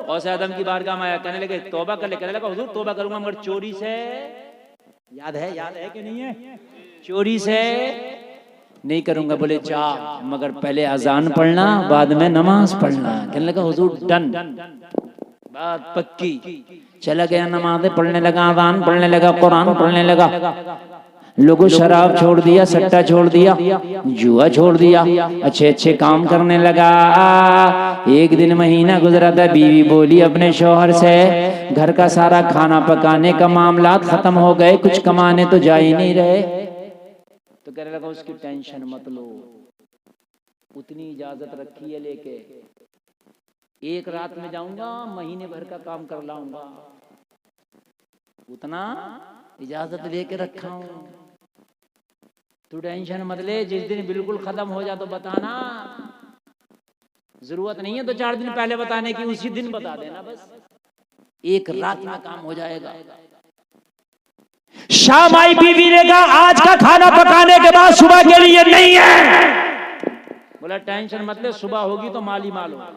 गौसे आदम की बारगाह में आया, कहने लगे तौबा कर ले। कहने लगा हुजूर तौबा करूंगा मगर चोरी से, याद है कि नहीं है, चोरी से नहीं करूंगा। बोले जा मगर पहले अजान पढ़ना बाद में नमाज पढ़ना। कहने लगा हुजूर डन, बात पक्की। चला गया, नमाज़ें पढ़ने लगा, अज़ान पढ़ने लगा, कुरान पढ़ने लगा। लोगों शराब छोड़ दिया, सट्टा छोड़ दिया, जुआ छोड़ दिया, अच्छे अच्छे काम करने लगा। एक दिन महीना गुजरा था, बीवी बोली अपने शौहर से घर का सारा खाना पकाने का मामला खत्म हो गए, कुछ कमाने तो जा ही नहीं रहे। तो कहने लगा उसकी टेंशन मत लो, उतनी इजाजत रखी है लेके, एक रात में जाऊंगा महीने भर का काम कर लाऊंगा, उतना इजाजत लेके रखा हूं, तू टेंशन मत ले। जिस दिन बिल्कुल खत्म हो जा तो बताना, जरूरत नहीं है 2-4 दिन पहले बताने की, उसी दिन बता देना, बस एक रात में काम हो जाएगा। शाम आई, बीवी ने कहा आज का खाना पकाने के बाद सुबह के लिए नहीं है। बोला टेंशन मत ले, सुबह होगी तो माल ही माल होगा।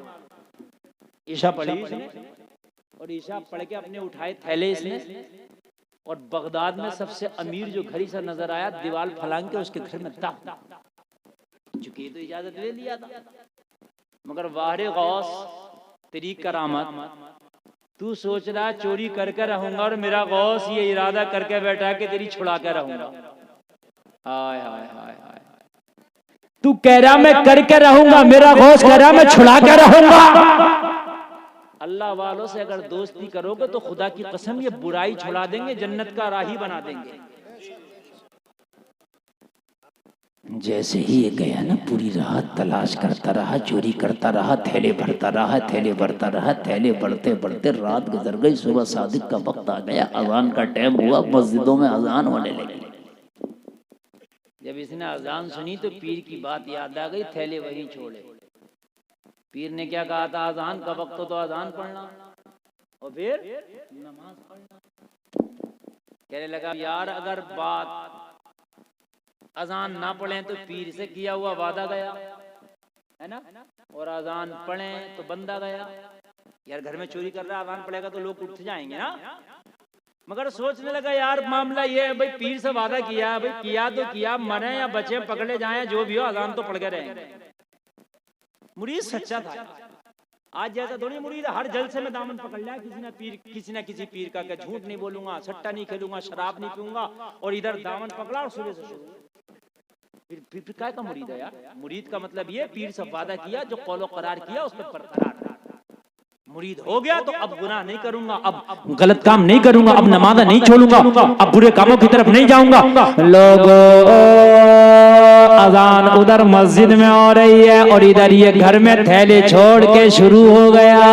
ईशा पढ़ी और ईशा पढ़ के अपने उठाए थैले इसने, और बगदाद में सबसे अमीर जो घड़ी सा नजर आया, दीवार फलांग के उसके घर में था, चुकी तो इजाजत ले लिया था, मगर वाहरे गौस तेरी करामत, तू सोच रहा चोरी करके रहूंगा और मेरा गौस ये इरादा करके बैठा कि तेरी छुड़ा के रहूंगा। हाय हाय हाय हाय, तू कह रहा मैं करके रहूंगा, मेरा गौस कह रहा मैं छुड़ा के रहूंगा। अल्लाह वालों से अगर दोस्ती करोगे तो खुदा की कसम ये बुराई छुड़ा देंगे, जन्नत का राही बना देंगे। जैसे ही ये गया ना, पूरी रात तलाश करता रहा, चोरी करता रहा, थैले भरता रहा, थैले भरता रहा, थैले बढ़ते बढ़ते रात गुजर गई। सुबह सादिक का वक्त आ गया, अजान का टाइम हुआ, मस्जिदों में अजान होने लगी। जब इसने अजान सुनी तो पीर की बात याद आ गई, थैले वहीं छोड़े। पीर ने क्या कहा था, अजान का वक्त तो अजान पढ़ना और फिर नमाज पढ़ना। कहने लगा यार अगर बात अजान ना पढ़ें तो पीर से किया हुआ वादा गया है ना, और अजान पढ़ें तो बंदा गया। यार घर में चोरी कर रहा है, अजान पढ़ेगा तो लोग उठ जाएंगे ना। मगर सोचने लगा यार मामला ये है भाई, पीर से वादा किया है भाई, किया तो किया, मरे या बचे पकड़े जाए जो भी हो, अजान तो पढ़ के रहेंगे। मुरीद सच्चा था। आज जैसा थोड़ी मुरीद हर जलसे में दामन पकड़ लिया, किसी ना किसी पीर का, झूठ नहीं बोलूंगा, सट्टा नहीं खेलूंगा, शराब नहीं पीऊंगा, और इधर दामन पकड़ा और सुबह से शुरू। फिर काय का मुरीद है यार? मुरीद का मतलब ये पीर से वादा किया, जो कौलो करार किया उस पर बरकरार। मुरीद हो गया तो अब गुनाह नहीं करूंगा, अब गलत काम नहीं करूंगा, अब नमाज नहीं छोड़ूंगा, अब बुरे कामों की तरफ नहीं जाऊंगा। लोगों अजान उधर मस्जिद में हो रही है और इधर ये घर में थैले छोड़ के शुरू हो गया।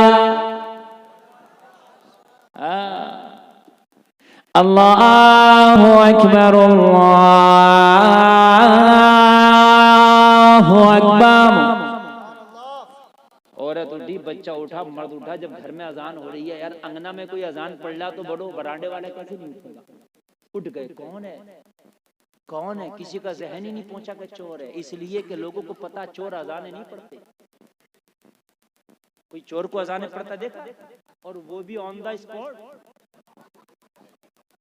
अल्लाहु अकबर, अल्लाहु अकबर। औरत उठी, बच्चा उठा, मर्द उठा। जब घर में अजान हो रही है यार, अंगना में कोई अजान पढ़ रहा तो बड़ो बरांडे वाले कैसे नहीं उठेगा? उठ गए। कौन है कौन है? किसी का जहन ही नहीं पहुंचा कि चोर है, इसलिए कि लोगों को पता चोर अजाने नहीं पढ़ते। कोई चोर को अजाने पढ़ता देखा? और वो भी ऑन द स्पॉट।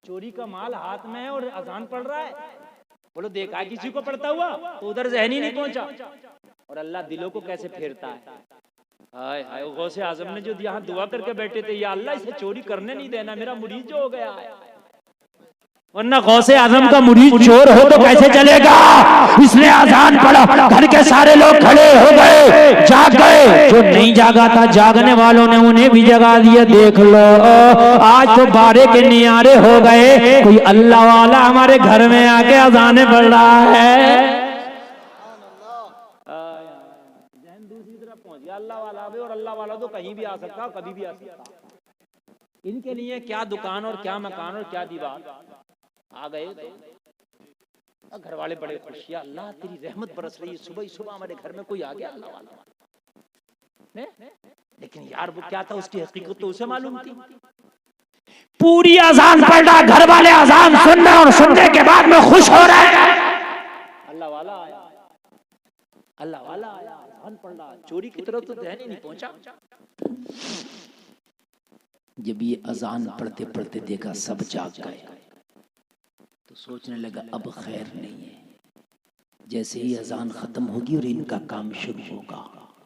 चोरी का माल हाथ में है और अजान पढ़ रहा है। बोलो देखा है किसी को पढ़ता हुआ? तो उधर जहन ही नहीं पहुंचा। और अल्लाह दिलों को कैसे फेरता है। हाय हाय, गौसे आजम ने जो यहाँ दुआ करके बैठे थे, या अल्लाह इसे चोरी करने नहीं देना, मेरा मुरीद जो हो गया है। वरना गौसे आजम का मुरीद चोर हो तो कैसे चलेगा? इसने अजान पढ़ा, घर के सारे लोग खड़े हो गए, जाग गए। जो नहीं जागा था, जागने वालों ने उन्हें भी जगा दिया। देख लो आज तो बारे के नियारे हो गए, कोई अल्लाह वाला हमारे घर में आके अजाने पढ़ रहा है। दूसरी तरफ पहुंच गया, अल्लाह वाला भी, और अल्लाह वाला तो कहीं भी आ सकता, कभी भी आ सकता। इनके लिए क्या दुकान और क्या मकान और क्या दीवार। आ गए तो घर वाले बड़े खुश, या अल्लाह तेरी रहमत बरस रही है, सुबह ही सुबह हमारे घर में कोई आ गया अल्लाह वाला ने? लेकिन यार वो क्या था, उसकी हकीकत तो उसे मालूम थी। पूरी अजान पढ़ रहा, घर वाले अजान सुन रहे और सुनने के बाद में खुश हो रहे हैं। अल्लाह वाला आया, अल्लाह वाला आया, अजान पढ़ रहा, चोरी की तरफ तो ध्यान ही नहीं पहुंचा। जब ये अजान पढ़ते पढ़ते देखा सब जाग गए तो सोचने लगा अब खैर नहीं है। जैसे ही अजान खत्म होगी और इनका काम शुरू होगा,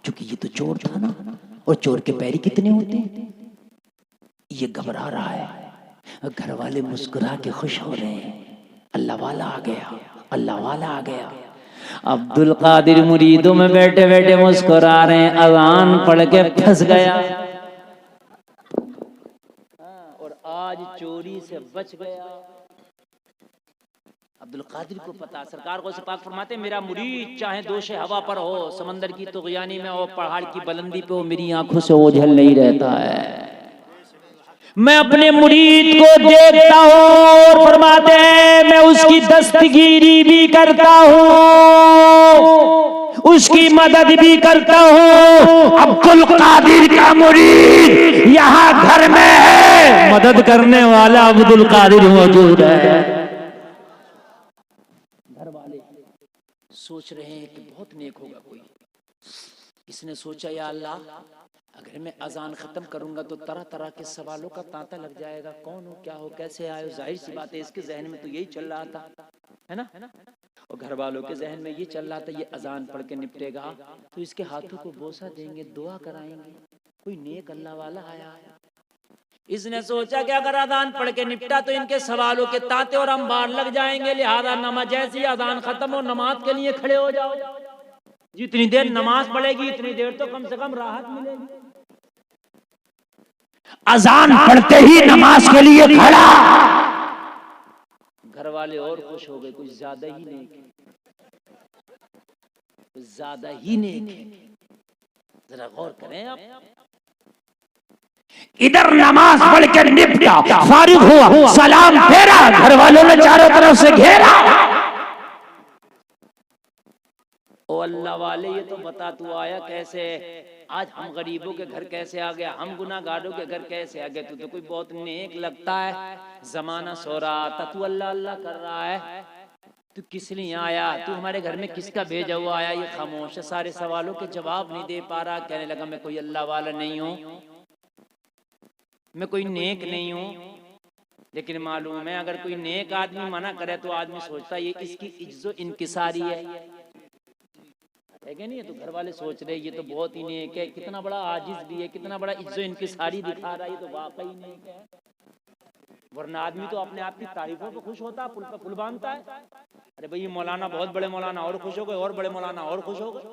क्योंकि ये तो चोर था ना, और चोर के पैर कितने होते हैं। ये घबरा रहा है, घर वाले मुस्कुरा के खुश हो रहे हैं, अल्लाह वाला आ गया, अल्लाह वाला आ गया। अब्दुल कादिर मुरीदों में बैठे बैठे मुस्कुरा रहे हैं, अजान पढ़ के फंस गया और आज चोरी से बच गया। अब्दुल कादिर को पता, सरकार को पाक फरमाते मेरा मुरीद चाहे दोषे हवा पर हो, समंदर की तुग़यानी में हो, पहाड़ की बुलंदी पे हो, मेरी आंखों से ओझल नहीं रहता है। मैं अपने मुरीद को देखता हूँ और फरमाते हैं मैं उसकी दस्तगीरी भी करता हूँ, उसकी मदद भी करता हूँ। अब्दुल कादिर का मुरीद यहाँ घर में है, मदद करने वाला अब्दुल कादिर मौजूद है। घर वाले सोच रहे हैं कि बहुत नेक होगा कोई। इसने सोचा या अल्लाह अगर मैं अजान खत्म करूंगा तो तरह तरह के सवालों का तांता लग जाएगा, कौन हो, क्या हो, कैसे आए हो। जाहिर सी बात है इसके जहन में तो यही चल रहा था, है ना, और घर वालों के जहन में ये चल रहा था ये अजान पढ़ के निपटेगा तो इसके हाथों को बोसा देंगे, दुआ कराएंगे, कोई नेक अल्लाह वाला आया है। इसने सोचा कि अगर अजान पढ़ के निपटा तो इनके सवालों के तांते और अंबार लग जाएंगे, लिहाजा नमाज जैसी अजान खत्म हो नमाज के लिए खड़े हो जाओ। जितनी देर नमाज पढ़ेगी इतनी देर तो कम से कम राहत मिलेगी। अजान पढ़ते ही नमाज के लिए खड़ा। घर वाले और खुश हो गए, कुछ ज्यादा ही नेक है, कुछ ज्यादा ही नेक है। जरा गौर करें आप, इधर नमाज पढ़ के निपटा, फारिग हुआ, सलाम फेरा, घर वालों ने चारों तरफ से घेरा। ओ अल्लाह वाले ये तो बता तू आया कैसे, आज हम गरीबों के घर कैसे आ गया, हम गुनाहगारों के घर कैसे आ गए। तू तो कोई बहुत नेक लगता है, जमाना सो रहा था तू अल्लाह अल्लाह कर रहा है, तू किस लिए आया, तू हमारे घर में किसका भेजा हुआ आया। ये खामोश है, सारे सवालों के जवाब नहीं दे पा रहा। कहने लगा मैं कोई अल्लाह वाला नहीं हूँ, मैं कोई नेक नहीं हूँ। लेकिन मालूम है अगर कोई नेक आदमी मना करे तो आदमी सोचता है ये इसकी इज्जो इनकिसारी है क्या नहीं है। तो घर वाले सोच रहे ये तो बहुत ही नेक है, कितना बड़ा आजिज भी है, कितना बड़ा इज्जो इनकिसारी दिखा रहा है, ये तो वाकई नेक है। वरना आदमी तो अपने आप की तारीफों पे खुश होता है, पुल पे पुल बांधता है। अरे भाई मौलाना बहुत बड़े मौलाना और खुश हो गए, और बड़े मौलाना और खुश हो गए,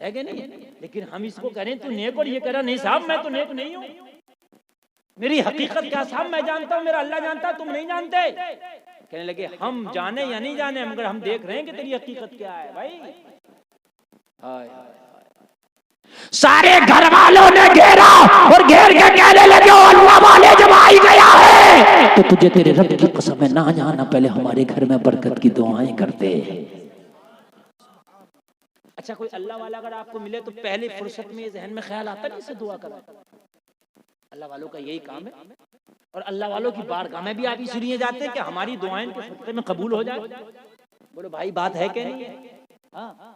है क्या नहीं। लेकिन हम इसको करें तू नेक, और ये कह रहा नहीं साहब मैं तो नेक नहीं हूँ, मेरी हकीकत क्या साहब मैं जानता हूँ, मेरा अल्लाह जानता, तुम नहीं जानते। कहने लगे हम जाने या नहीं जाने मगर हम देख रहे हैं कि तेरी हकीकत क्या है भाई। सारे घर वालों ने घेरा और घेर के कहने लगे अल्लाह वाले जब आई गया है तो तुझे तेरे रब की कसम है ना जाना पहले हमारे घर में बरकत की दुआएं करते। अच्छा कोई अल्लाह वाला अगर आपको मिले तो पहले फुर्सत में ये जहन में ख्याल आता नहीं इसे दुआ करा। अल्लाह वालों का यही काम है, और अल्लाह वालों की बारगाह में भी आप इसलिए जाते हैं कि हमारी दुआएं के सदक़े में कबूल हो जाए। बोलो भाई बात है क्या नहीं है। हाँ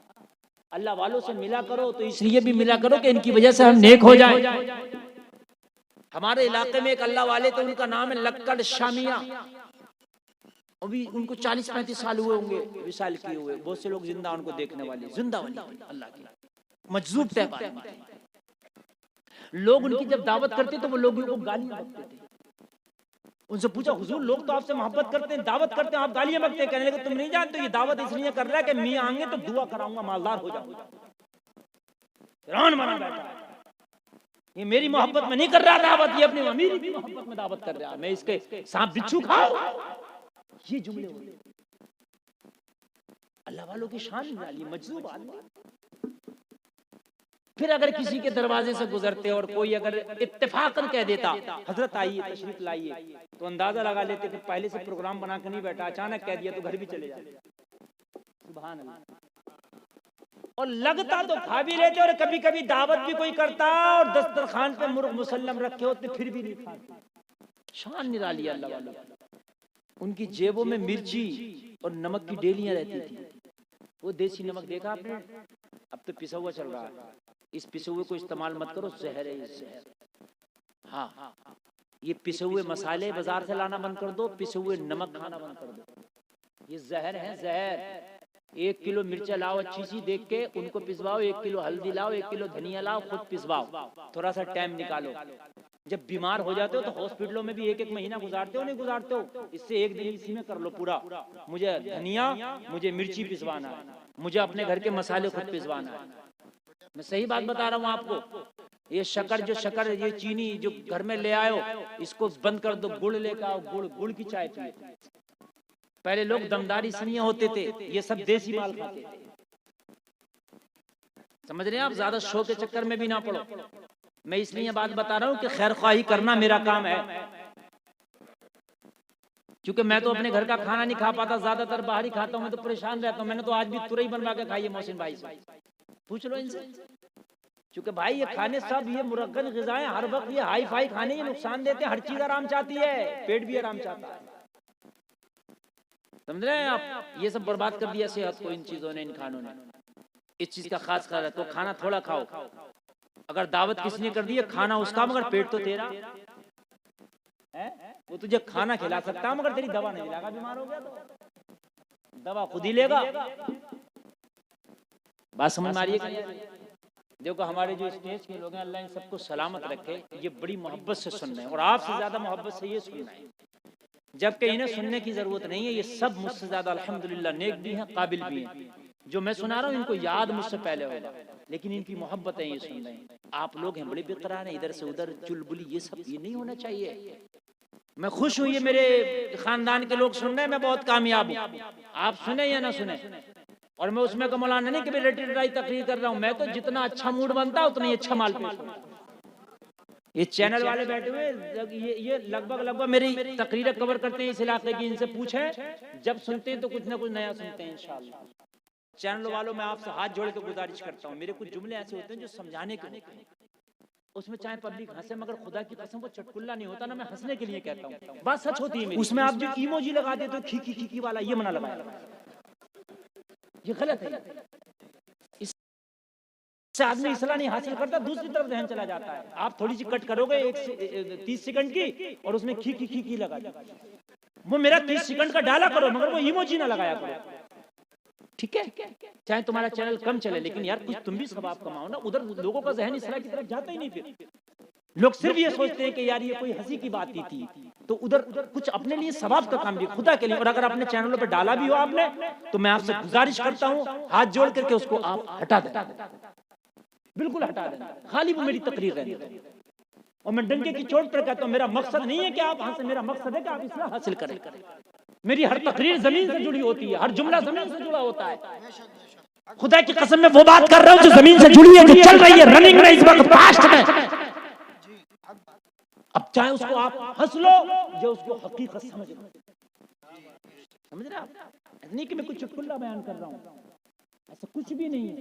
अल्लाह वालों से मिला करो तो इसलिए भी मिला करो कि इनकी वजह से हम नेक हो जाए। हमारे इलाके में एक अल्लाह वाले थे, उनका नाम है लक्कड़ शामिया, अभी उनको 40-35 साल हुए होंगे विशाल किए हुए, बहुत से लोग जिंदा उनको देखने वाले, जिंदा वाली अल्लाह की मजजूब तहबार। लोग उनकी जब दावत करते तो वो लोगों को गालियां बकते थे। उनसे पूछा हुजूर लोग तो आपसे मोहब्बत करते हैं, दावत करते हैं, आप गालियां बकते हैं। कहने लगे तुम नहीं जानते ये दावत इसलिए कर रहा है कि मियां आएंगे तो दुआ कराऊंगा मालदार हो जाऊंगा। हैरान बना बैठा, ये मेरी मोहब्बत में नहीं कर रहा दावत, ये अपनी अमीरी की मोहब्बत में दावत कर रहा है, मैं इसके सांप बिच्छू खाऊं। ये जुमले अल्लाह वालों की शान निराली, मजजूब आदमी। फिर अगर किसी के दरवाजे से गुजरते और कोई अगर इत्तेफाकन कह देता हजरत आइए तशरीफ लाइए, तो अंदाजा लगा लेते कि पहले से प्रोग्राम बना के नहीं बैठा, अचानक कह दिया तो घर भी चले जाते। सुभान अल्लाह। और लगता तो खा भी लेते, और कभी कभी दावत भी कोई करता और दस्तरखान पे मुर्ग मुसल्लम रखे होते फिर भी नहीं खाते। शान निराली अल्लाह वालों। उनकी जेबों में मिर्ची और नमक की डेलियां रहती थी। वो देसी नमक देखा आपने, अब तो पिसा हुआ चल रहा है, इस पिसे हुए को इस्तेमाल मत करो, जहर है, जहर। हाँ ये पिसे हुए मसाले बाजार से लाना बंद कर दो, पिसे हुए नमक खाना बंद कर दो। ये जहर है, जहर। 1 किलो मिर्चा लाओ अच्छी सी देख के, उनको पिसवाओ। 1 किलो हल्दी लाओ, 1 किलो धनिया लाओ, खुद पिसवाओ। थोड़ा सा टाइम निकालो। जब बीमार हो जाते हो तो हॉस्पिटलों में भी 1-1 महीना गुजारते हो, नहीं गुजारते हो? इससे 1 दिन इसी में कर लो पूरा। मुझे धनिया, मुझे मिर्ची पिसवाना है, मुझे अपने घर के मसाले खुद पिसवाना है। मैं सही बात बता रहा हूँ आपको। ये शक्कर, ये चीनी जो घर में ले आयो, इसको बंद कर दो। गुड़ लेकर आओ, गुड़ की चाय पिए। पहले लोग दमदारी सनिया होते थे, ये सब देसी माल खाते थे। समझ रहे हैं आप? ज्यादा शो के चक्कर में भी ना पड़ो। मैं इसलिए बात बता रहा हूँ कि खैर ख्वाही करना मेरा काम है, क्योंकि मैं तो अपने घर का खाना नहीं खा पाता, ज्यादातर बाहर ही खाता हूँ। मैं तो परेशान रहता हूँ। मैंने तो आज भी तुरई बनवा के खाई है मोहसिन भाई से, पूछ लो इनसे। क्योंकि भाई ये खाने सब ये मुरक्कन ग़िज़ाएं हर वक्त ये हाई फाई खाने ये नुकसान देते हैं। हर चीज आराम चाहती है, पेट भी आराम चाहता है। समझ रहे हैं आप? ये सब बर्बाद कर दिया सेहत को इन चीजों ने, इन खानों ने। इस चीज का खास ख्याल रखो। खाना थोड़ा खाओ। अगर दावत किसने कर दी है, खाना उसका, मगर पेट तो तेरा है। वो तुझे खाना खिला सकता है मगर तेरी दवा नहीं लागा। बीमार हो गया तो दवा खुद ही लेगा। बात समझ में आ रही है? देखो हमारे जो स्टेज के लोग हैं, अल्लाह इन सबको सलामत रखे। ये बड़ी मोहब्बत से सुन रहे हैं और आपसे ज्यादा मोहब्बत से ये सुन रहे हैं, जबकि इन्हें सुनने की जरूरत नहीं है। ये सब मुझसे ज्यादा अल्हम्दुलिल्लाह नेक भी हैं, काबिल भी हैं। जो मैं सुना रहा हूँ इनको याद मुझसे पहले होगा, लेकिन इनकी मोहब्बत है, ये सुन रहे हैं। आप लोग हैं बड़े बेकरार हैं, इधर से उधर चुलबुली, ये सब ये नहीं होना चाहिए। मैं खुश हूँ ये मेरे खानदान के लोग सुन रहे हैं, मैं बहुत कामयाब हूँ। आप सुने या ना सुने, और मैं उसमें का मौलाना नहीं कि मैं रटी रटाई तकरीर कर रहा हूँ। मैं तो जितना अच्छा मूड बनता है उतना ही अच्छा माल पेश करता हूं। ये चैनल वाले बैठे हुए ये लगभग मेरी तकरीरें कवर करते हैं इस इलाके की। इनसे पूछे, जब सुनते हैं तो कुछ ना कुछ नया सुनते हैं इंशाअल्लाह। चैनल वालों में आपसे हाथ जोड़ के गुजारिश करता हूँ, मेरे कुछ जुमले ऐसे होते हैं जो समझाने के होते हैं। उसमें चाहे पब्लिक हंसे, मगर खुदा की कसम वो चटकुल्ला नहीं होता ना, मैं हंसने के लिए कहता हूँ, बात सच होती है मेरी। उसमें आप जो इमोजी लगा देते हो खी खी वाला, ये मना लगाया, ये गलत है। इससे आदमी इसला नहीं हासिल करता, दूसरी तरफ ध्यान चला जाता है। आप थोड़ी सी कट करोगे 30 सेकंड की और उसमें खी लगा दी, वो मेरा 30 सेकंड का डाला करो, मगर वो इमोजी ना लगाया करो। ठीक है, चाहे तुम्हारा चैनल कम चले, लेकिन यार कुछ तुम भी सवाब कमाओ ना। उधर लोगों का ज़हन इसला की तरफ जाता ही नहीं। फिर लोग सिर्फ ये सोचते हैं कि यार ये कोई हंसी की बात ही थी, तो उधर कुछ अपने लिए सवाब का काम भी खुदा के लिए। और अगर अपने चैनलों पे डाला भी हो आपने, तो मैं आपसे गुजारिश करता हूँ हाथ जोड़ करके उसको आप हटा देना, बिल्कुल हटा देना। खाली वो मेरी तकरीर रहने दो। और मैं डंके की चोट पर कहता हूँ, मेरा मकसद नहीं है कि आप हंसे, मेरा मकसद है कि आप इस्लाह हासिल करें। मेरी हर तकरीर जमीन से जुड़ी होती है, हर जुमला जमीन से जुड़ा होता है। खुदा की कसम में वो बात कर रहा हूँ जो जमीन से जुड़ी है, जो चल रही है, रनिंग में इस वक्त, पास्ट में। अब चाहे उसको आप हंस लो या उसको हकीकत समझ लो। समझ रहे आप? नहीं कि मैं कुछ चुटकुला बयान कर रहा हूँ, ऐसा कुछ भी नहीं है।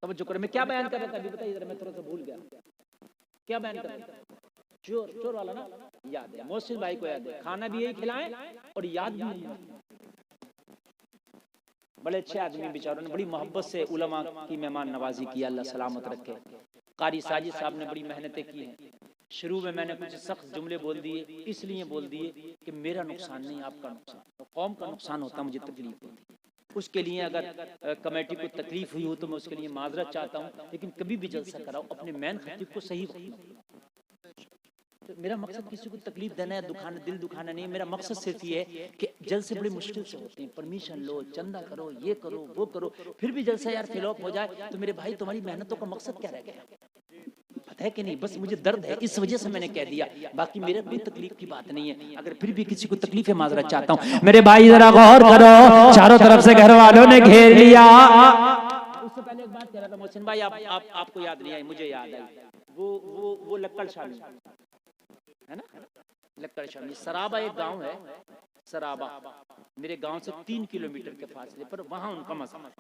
तब जो मैं क्या बयान कर रहा था अभी बताइए जरा, मैं थोड़ा सा भूल गया क्या बयान कर रहा था। चोर वाला ना, याद है, मोहसिन भाई को याद है। खाना भी यही खिलाएं और याद भी नहीं। बड़े अच्छे आदमी बेचारों ने बड़ी मोहब्बत से उलमा की मेहमान नवाजी की, अल्लाह सलामत रखे। कारी साजिद साहब ने बड़ी मेहनतें की हैं। शुरू में मैंने कुछ सख्त जुमले बोल दिए, इसलिए बोल दिए कि मेरा नुकसान नहीं, आपका नुकसान, तो कौम का नुकसान होता, मुझे तकलीफ होती। उसके लिए अगर कमेटी को तकलीफ हुई हो तो मैं उसके लिए माजरत चाहता हूँ, लेकिन कभी भी जलसा कराओ अपने मेन खतीब को सही वक्त। तो मेरा मकसद किसी को तकलीफ देना है, दुखाना, दिल दुखाना नहीं। मेरा मकसद सिर्फ ये है कि जल से बड़ी मुश्किल से होते हैं, परमिशन लो, चंदा करो, ये करो, वो करो, फिर भी जलसा यार फ्लॉप हो जाए तो मेरे भाई तुम्हारी मेहनतों का मकसद क्या रह गया? पता है कि नहीं? बस मुझे दर्द है, इस वजह से मैंने कह दिया, बाकी मेरे कोई तकलीफ की बात नहीं है। अगर फिर भी किसी को तकलीफ है, माजरत चाहता हूँ। मेरे भाई जरा गौर करो, चारों तरफ से घर वालों ने घेर लिया। उससे पहले एक बात कह रहा था मोहसिन भाई, आपको याद नहीं आई, मुझे याद आई। वो लक्कड़ शामी है ना, लक्कड़ शामी सराबा एक गांव है, सराबा मेरे गांव से 3 किलोमीटर के फासले पर, वहां उनका मसला।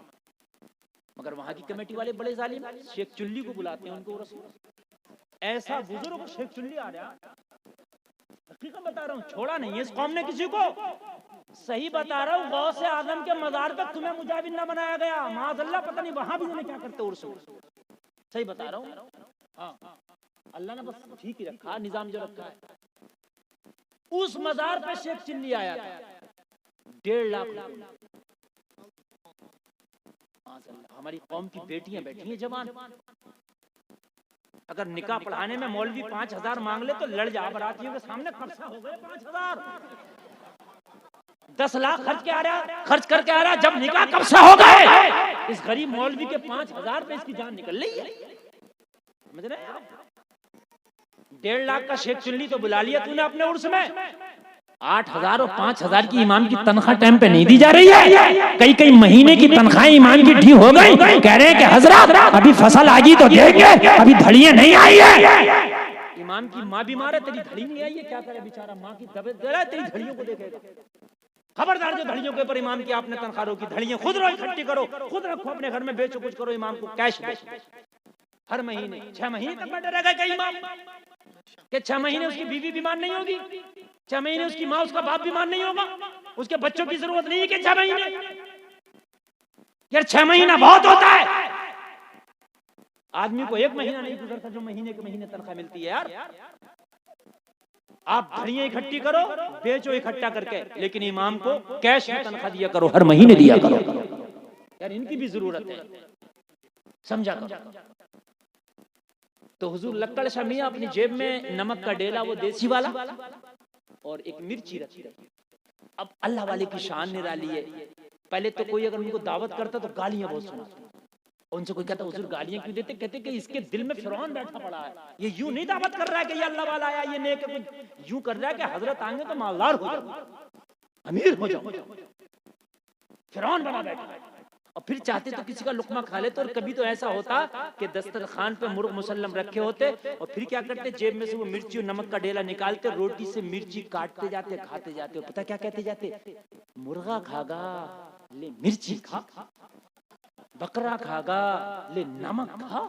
मगर वहां की कमेटी वाले बड़े जालिम, शेख चुल्ली को बुलाते हैं उनको रसूल। ऐसा बुजुर्ग शेख चुल्ली आ रहा, हकीकत बता रहा हूँ, छोड़ा नहीं है इस कौम ने किसी को। सही बता रहा हूँ, गौस से आदम के मजार तक तुम्हें मुजाहिद ना बनाया गया, माज़अल्लाह, पता नहीं वहां भी क्या करते उर्स। सही बता रहा हूँ। हाँ, अल्लाह ने बस ठीक ही रखा, निजाम जो रखा है। उस मजार पे शेख चिल्ली आया था, 1.5 लाख रुपए। हमारी कौम की बेटियां बैठी हैं जवान, अगर निकाह पढ़ाने में मौलवी 5,000 मांग ले तो लड़ जा बरातियों के सामने, खर्चा हो गए 5,000। 10 लाख खर्च करके आ रहा, जब निकाह कब से हो गए, इस गरीब मौलवी के 5,000 पे इसकी जान निकल रही है। समझ रहे हैं? 1.5 लाख का शेख चुन ली तो बुला लिया तूने अपने उर्स में। 8,000 और 5,000 की इमाम की तनख्वाह टाइम पे नहीं दी जा रही है। कई महीने की तनख्वाह इमाम की ठीक हो गई, कह रहे हैं कि हजरत अभी फसल आ गई तो देंगे, अभी धड़ियां नहीं आई है। इमाम की माँ बीमार है, तेरी धड़ी नहीं आई है, क्या करे बेचारा, माँ की तबीयत दे रहा है, तेरी धड़ियों को देखेगा। खबरदार जो धड़ियों के ऊपर इमाम की आपने तनख्वाह रोकी, धड़ियां खुद रो इकट्ठी करो, खुद रखो अपने घर में, बेचो कुछ करो, इमाम को कैश दो हर महीने। 6 महीने तक बैठे रहेगा कई इमाम कि 6 महीने उसकी बीवी बीमार नहीं होगी, 6 महीने उसकी माँ उसका बाप बीमार नहीं होगा, उसके बच्चों की जरूरत नहीं है कि 6 महीने। यार 6 महीना बहुत होता है। आदमी को 1 महीना नहीं गुजरता जो महीने के महीने तनख्वाह मिलती है। यार आप धड़ियां इकट्ठी करो, बेचो इकट्ठा करके, लेकिन इमाम को कैश में तनख्वाह दिया करो, हर महीने दिया करो। यार इनकी भी जरूरत है, समझा करो। तो हुजूर लक्कड़ शाह मियां अपनी जेब में नमक का डेला, वो देसी वाला, और एक मिर्ची रखी। अब अल्लाह वाले की शान निराली है। पहले तो कोई अगर उनको दावत करता तो गालियां बहुत सुनाता, उनसे कोई कहता हुजूर गालियां क्यों देते, कहते कि इसके दिल में फिरौन बैठा पड़ा है, ये यूं नहीं दावत कर रहा है कि ये अल्लाह वाला आया, ये नेक है, यूं कर रहा है कि हजरत आएंगे तो मालदार हो जाओ, अमीर हो जाओ, फिरौन बना बैठा है। और फिर चाहते तो किसी का लुकमा खा लेते। और कभी तो ऐसा होता कि दस्तरखान पे मुर्ग मुसल्लम रखे होते, और फिर क्या करते, जेब में से वो मिर्ची और नमक का डेला निकालते, रोटी से मिर्ची काटते जाते, खाते जाते। और पता क्या कहते जाते, मुर्गा खागा ले मिर्ची खा, बकरा खागा ले नमक खा,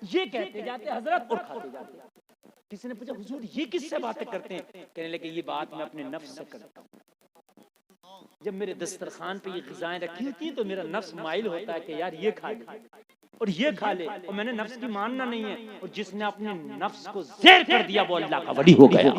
ये कहते जाते हजरत और खाते जाते। किसी ने पूछा हुजूर ये किससे बातें करते हैं, कहने लगे ये बात मैं अपने नफ्स से करता हूँ। जब मेरे दस्तरखान पे ये ग़िज़ाएं रखी होती हैं तो मेरा नफ्स माइल होता है कि यार ये खा ले और ये खा ले, और मैंने नफ्स की मानना नहीं है। और जिसने अपने नफ्स को ज़ेर कर दिया वो अल्लाह का वली हो गया।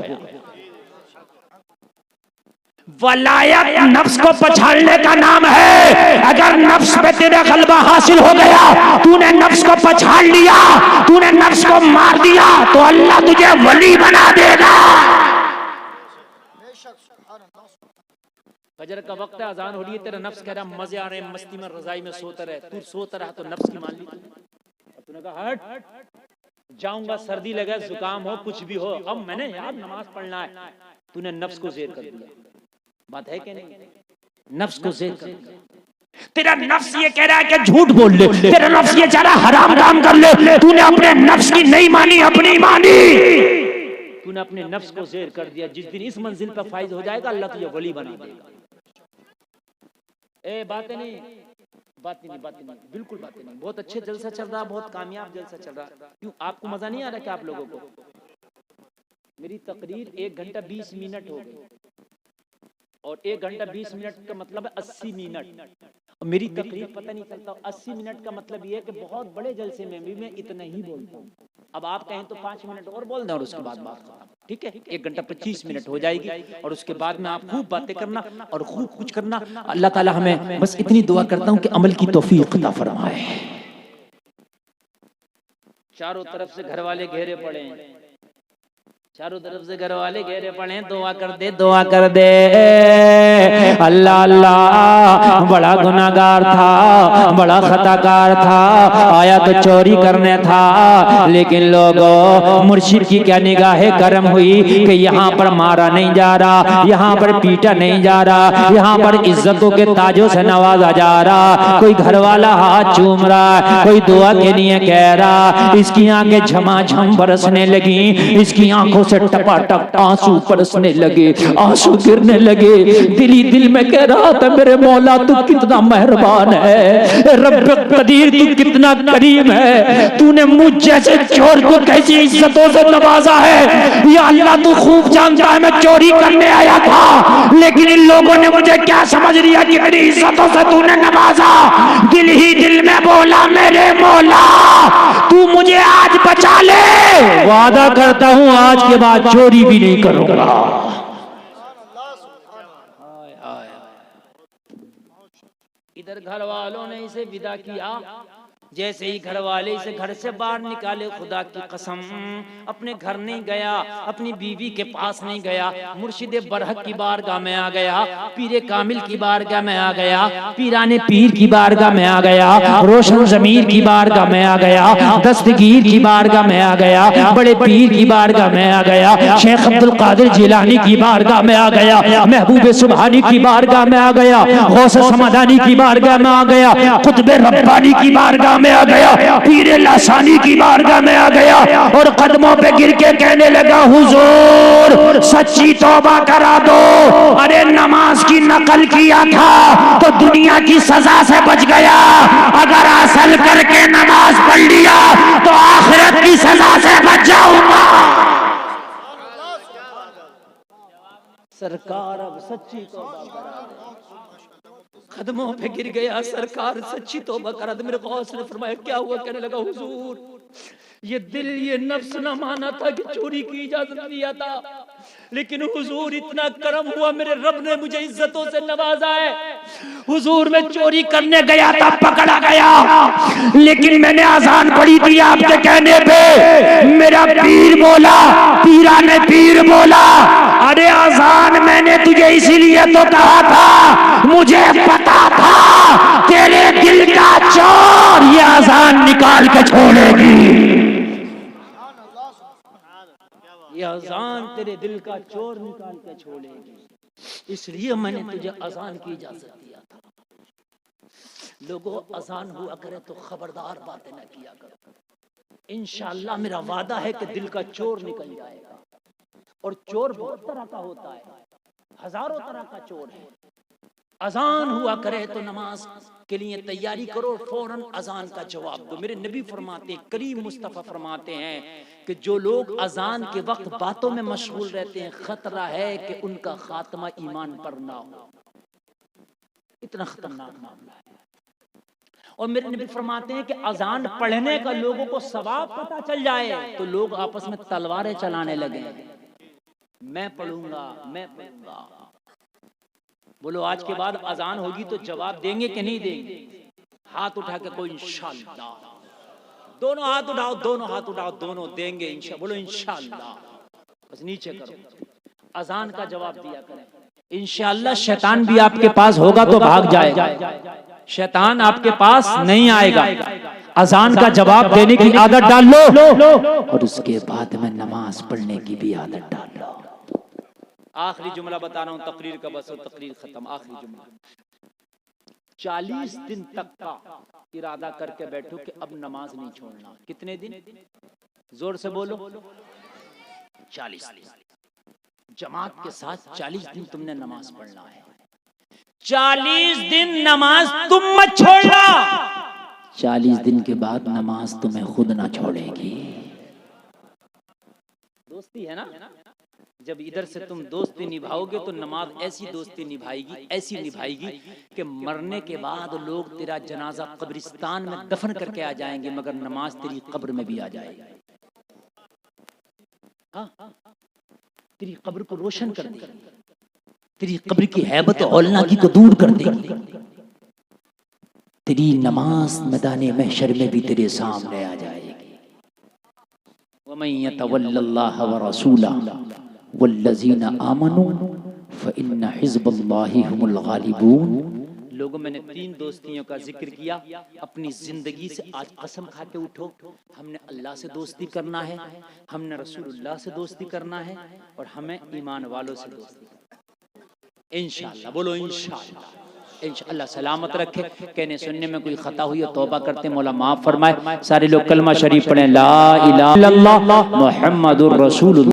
वलायत नफ्स को पछाड़ने का नाम है। अगर नफ्स पे तेरा गलबा हासिल हो गया, तूने नफ्स को पछाड़ लिया, तूने नफ्स को मार दिया, तो अल्लाह तुझे वली बना देगा। फजर का वक्त है, अजान हो रही है, तेरा नफ्स कह रहा मजे आ रहे हैं, मस्ती में रजाई में सोता रहे, तू सोता रहा तो नफ्स की मान ली तूने कहा हट जाऊंगा, सर्दी लगे जुकाम हो कुछ भी हो, अब मैंने यार नमाज पढ़ना है, तूने नफ्स को ज़ेर कर दिया। बात है कि नहीं, नफ्स को ज़ेर कर दिया। तेरा नफ्स ये कह रहा है कि झूठ बोल ले, तेरा नफ्स ये चाह रहा है हराम काम कर ले, तूने अपने नफ्स की नहीं मानी, अपनी मानी, तूने अपने नफ्स को ज़ेर कर दिया। जिस दिन इस मंजिल पर फाइज हो जाएगा अल्लाह तुझे वली बना देगा। बातें नहीं, बातें नहीं, बिल्कुल बातें नहीं। बहुत अच्छे जलसा चल रहा, बहुत कामयाब जलसा चल रहा। क्यों आपको मजा नहीं आ रहा क्या आप लोगों को? मेरी तकरीर 1 घंटा 20 मिनट हो गई, और 1 घंटा 20 मिनट का मतलब है 80 मिनट। और मेरी तकरीर पता नहीं चलता 80 मिनट का मतलब ये है कि बहुत बड़े जलसे में भी मैं इतना ही बोलता हूँ। अब आप कहें तो 5 मिनट और बोल दें और उसके बाद बात खत्म, ठीक है? 1 घंटा 25 मिनट हो जाएगी, और उसके बाद में आप खूब बातें करना और खूब कुछ करना। अल्लाह ताला हमें बस इतनी दुआ करता हूँ कि अमल की तौफीक अता फरमाए। चारों तरफ से घर वाले घेरे पड़े हैं, चारों तरफ से घर वाले घेरे पड़े हैं, दुआ कर दे, दुआ कर दे। अल्लाह अल्लाह, बड़ा गुनाहगार था, बड़ा खताकार था, आया तो चोरी करने था, लेकिन लोगों मुर्शिद की क्या निगाहे करम हुई कि यहाँ पर मारा नहीं जा रहा, यहाँ पर पीटा नहीं जा रहा, यहाँ पर इज्जतों के ताजों से नवाजा जा रहा। कोई घर वाला हाथ चूम रहा, कोई दुआ के लिए कह रहा। इसकी आंखें झमाझम बरसने लगी, इसकी आंखों से टपाटप आंसू बरसने लगे, आंसू गिरने लगे। दिल ही दिल में कह रहा था मेरे मौला तू कितना मेहरबान है, रब कदीर तू कितना करीम है, तूने मुझ जैसे चोर को कैसी इज्जतों से नवाजा है। या अल्लाह तू खूब जानता है मैं चोरी करने आया था, लेकिन इन लोगों ने मुझे क्या समझ लिया कि मेरी इज्जतों से तूने नवाजा। दिल ही दिल में बोला मेरे मौला तू मुझे आज बचा ले, वादा करता हूं आज के बाद चोरी भी नहीं करूंगा। इधर घर वालों ने इसे विदा किया, जैसे ही घर वाले इसे घर से बाहर निकाले, खुदा की कसम अपने घर नहीं गया, अपनी बीवी के पास नहीं गया, मुर्शिद बरहक की बारगाह में आ गया, पीरे कामिल की बारगाह में आ गया, पीराने पीर की बारगाह में आ गया, रोशन जमीर की बारगाह में आ गया, दस्तगीर की बारगाह में आ गया, बड़े पीर की बारगाह में आ गया, शेख अब्दुल कादिर जिलानी की बारगाह में आ गया, महबूब सुबहानी की बारगाह में आ गया, गौस समदानी की बारगाह में आ गया, कुतुब रब्बानी की बारगाह में आ गया, पीरे लासानी की बारगाह में आ गया और कदमों पे गिर के कहने लगा, हुजूर सच्ची तौबा करा दो। अरे नमाज की नकल किया था तो दुनिया की सजा से बच गया, अगर असल करके नमाज पढ़ लिया तो आखिरत की सजा से बच जाऊंगा। सरकार अब सच्ची तौबा करा दो। कदमों पे गिर गया, सरकार सच्ची तौबा करा दो। मेरे गौस ने फरमाया क्या हुआ? कहने लगा, हुजूर ये दिल ये नफ्स न माना था कि चोरी की इजाजत दिया था, लेकिन हुजूर इतना करम हुआ, मेरे रब ने मुझे इज्जतों से नवाजा है। हुजूर मैं चोरी करने गया था, पकड़ा गया, लेकिन मैंने अजान पढ़ी थी आपके कहने पे। मेरा पीर बोला, पीरा ने पीर बोला, अरे अजान मैंने तुझे इसीलिए तो कहा था, मुझे पता था तेरे दिल का चोर ये अजान निकाल के छोड़ेगी। ये अजान तेरे दिल का चोर निकाल के छोड़ेगी, इसलिए मैंने तुझे अजान की इजाजत दिया था। लोगों अजान हुआ करे तो खबरदार बातें न किया करो। इंशाअल्लाह मेरा वादा है कि दिल का चोर निकल जाएगा। और चोर बहुत तरह का होता है, हजारों तरह का चोर है। अजान हुआ करे तो नमाज के लिए तैयारी करो, फौरन अजान का जवाब दो। मेरे नबी फरमाते, करीम मुस्तफा फरमाते हैं कि जो लोग अजान के वक्त बातों में मशगूल रहते हैं, खतरा है कि उनका खात्मा ईमान पर ना हो। इतना खतरनाक मामला है। और मेरे नबी फरमाते हैं कि अजान पढ़ने का लोगों को सवाब पता चल जाए तो लोग आपस में तलवारें चलाने लगे, मैं पढ़ूंगा मैं पढ़ूंगा। बोलो आज के बाद अजान होगी तो जवाब देंगे कि नहीं देंगे? हाथ उठा के कोई इंशाअल्लाह, दोनों हाथ उठाओ, दोनों हाथ उठाओ, दोनों देंगे इंशाअल्लाह। बोलो इंशाअल्लाह, बस नीचे करो, अजान का जवाब दिया करें इंशाअल्लाह। शैतान भी आपके पास होगा तो भाग जाएगा, शैतान आपके पास नहीं आएगा। अजान का जवाब देने की आदत डाल लो और उसके बाद में नमाज पढ़ने की भी आदत डाल लो। आखिरी जुमला बता रहा हूं, तकरीर का बस तकरीर खत्म। आखिरी जुमला, 40 दिन तक का इरादा करके बैठो कि अब नमाज नहीं छोड़ना। कितने दिन? जोर से बोलो, 40 दिन। जमात के साथ 40 दिन तुमने नमाज पढ़ना है। 40 दिन नमाज तुम मत छोड़ना। 40 दिन के बाद नमाज तुम्हें खुद ना छोड़ेगी। दोस्ती है ना, जब इधर से तुम दोस्ती निभाओगे तो नमाज ऐसी दोस्ती निभाएगी, ऐसी निभाएगी कि मरने के बाद लोग तेरा जनाजा कब्रिस्तान में दफन करके आ जाएंगे, मगर नमाज तेरी कब्र में भी आ जाएगी। हाँ, तेरी कब्र को रोशन कर देगी, तेरी कब्र की हैबत औलनाकी को दूर कर देगी। तेरी नमाज मैदाने महशर में भी तेरे सामने आ जाएगी। वमन यतवल्लल्लाह व रसूलहु वल्लज़ीना आमनू फ़इन्न हिज़्बल्लाहि हुमुल गालिबून। लोगों, मैंने 3 दोस्तियों का जिक्र किया। अपनी जिंदगी से आज कसम खा के उठो, हमने अल्लाह से दोस्ती करना है, हमने रसूलुल्लाह से दोस्ती करना है और हमें ईमान वालों से दोस्ती करना है। इंशाअल्लाह, बोलो इंशाअल्लाह। इंशाअल्लाह सलामत रखे। कहने सुनने में कोई खता हुई हो तौबा करते, मौला माफ फरमाए। सारे लोग कलमा शरीफ पढ़ें, ला इलाहा इल्लल्लाह मुहम्मदुर रसूलुल्लाह।